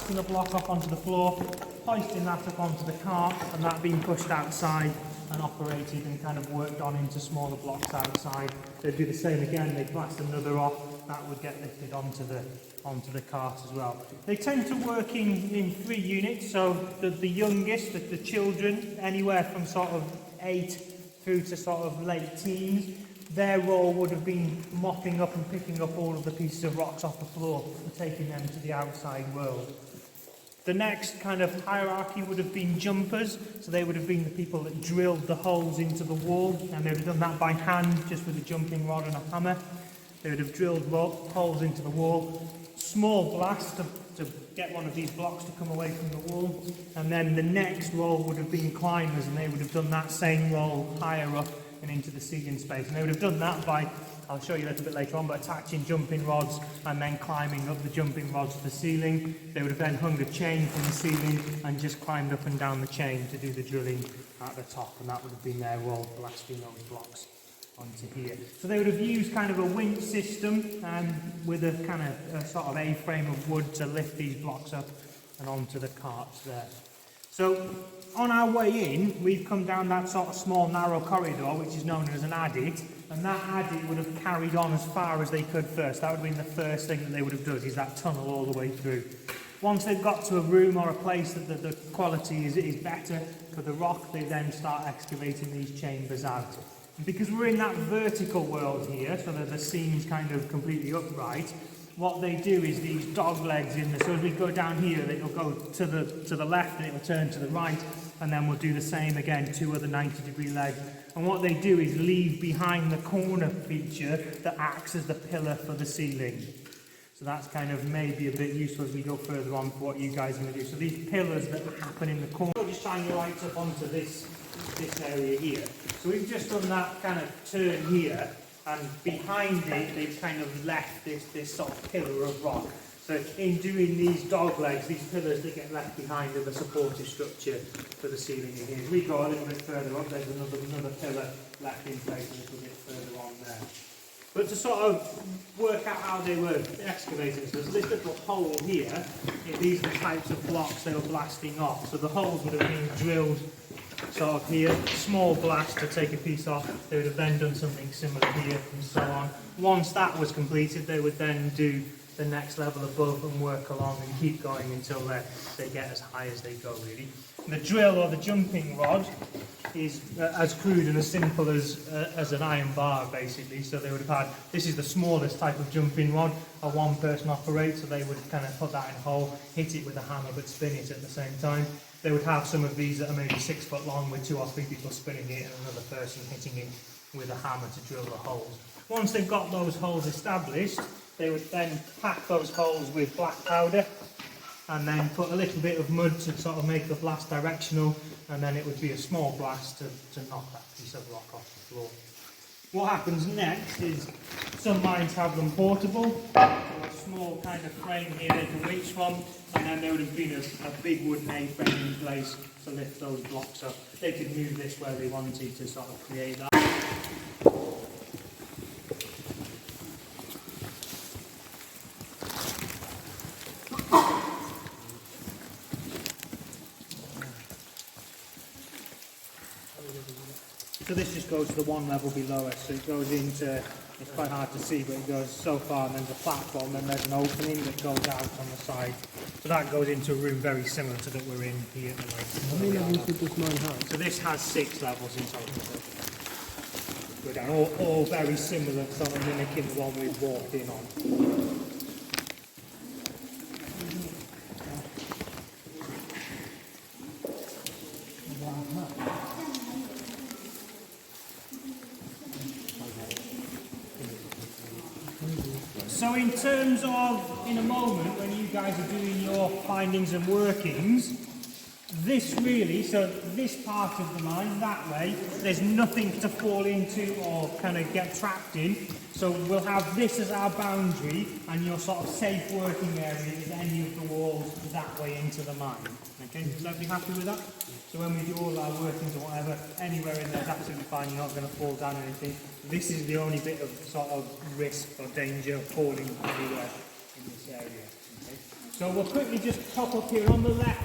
casting the block up onto the floor, hoisting that up onto the cart, and that being pushed outside and operated and kind of worked on into smaller blocks outside. They'd do the same again, they'd blast another off, that would get lifted onto the cart as well. They tend to work in 3 units, so the youngest, the children, anywhere from sort of 8 through to sort of late teens, their role would have been mopping up and picking up all of the pieces of rocks off the floor and taking them to the outside world. The next kind of hierarchy would have been jumpers, so they would have been the people that drilled the holes into the wall, and they would have done that by hand, just with a jumping rod and a hammer. They would have drilled holes into the wall, small blast to get one of these blocks to come away from the wall, and then the next role would have been climbers, and they would have done that same role higher up and into the ceiling space. And they would have done that by, I'll show you a little bit later on, but attaching jumping rods and then climbing up the jumping rods to the ceiling. They would have then hung a chain from the ceiling and just climbed up and down the chain to do the drilling at the top, and that would have been their role, blasting those blocks onto here. So they would have used kind of a winch system with a kind of a sort of A-frame of wood to lift these blocks up and onto the carts there. So on our way in, we've come down that sort of small narrow corridor, which is known as an adit, and that adit would have carried on as far as they could first. That would have been the first thing that they would have done, is that tunnel all the way through. Once they've got to a room or a place that the quality is better for the rock, they then start excavating these chambers out. And because we're in that vertical world here, so that the seam's kind of completely upright, what they do is these dog legs in there. So as we go down here, it'll go to the left and it'll turn to the right, and then we'll do the same again, 2 other 90-degree legs. And what they do is leave behind the corner feature that acts as the pillar for the ceiling. So that's kind of maybe a bit useful as we go further on for what you guys are going to do. So these pillars that happen in the corner, I'll just shine your lights up onto this area here. So we've just done that kind of turn here, and behind it they've kind of left this sort of pillar of rock. So in doing these dog legs, these pillars that get left behind are the supportive structure for the ceiling in here. As we go a little bit further up, there's another pillar left in place a little bit further on there. But to sort of work out how they were excavating, so there's this little hole here, these are the types of blocks they were blasting off. So the holes would have been drilled sort of here, small blast to take a piece off. They would have then done something similar here and so on. Once that was completed, they would then do the next level above and work along and keep going until they get as high as they go, really. The drill or the jumping rod is as crude and as simple as an iron bar, basically. So they would have had, this is the smallest type of jumping rod a one person operates, so they would kind of put that in a hole, hit it with a hammer but spin it at the same time. They would have some of these that are maybe 6 foot long with 2 or 3 people spinning it and another person hitting it with a hammer to drill the holes. Once they've got those holes established, they would then pack those holes with black powder and then put a little bit of mud to sort of make the blast directional, and then it would be a small blast to knock that piece of rock off the floor. What happens next is some mines have them portable, so a small kind of frame here they can reach from, and then there would have been a big wooden A-frame in place to lift those blocks up. They could move this where they wanted to sort of create that. So this just goes to the one level below us, so it goes into, it's quite hard to see, but it goes so far, and then there's a platform, and there's an opening that goes out on the side. So that goes into a room very similar to that we're in here. How many levels did this mine have? So this has 6 levels in total. Go down, all very similar, sort of mimicking the one we've walked in on. So in terms of, in a moment, when you guys are doing your findings and workings, this really, so this part of the mine, that way, there's nothing to fall into or kind of get trapped in. So we'll have this as our boundary, and your sort of safe working area is any of the walls that way into the mine. Okay, is everybody happy with that? So when we do all our workings or whatever, anywhere in there is absolutely fine, you're not going to fall down or anything. This is the only bit of sort of risk or danger of falling anywhere in this area. Okay? So we'll quickly just pop up here on the left.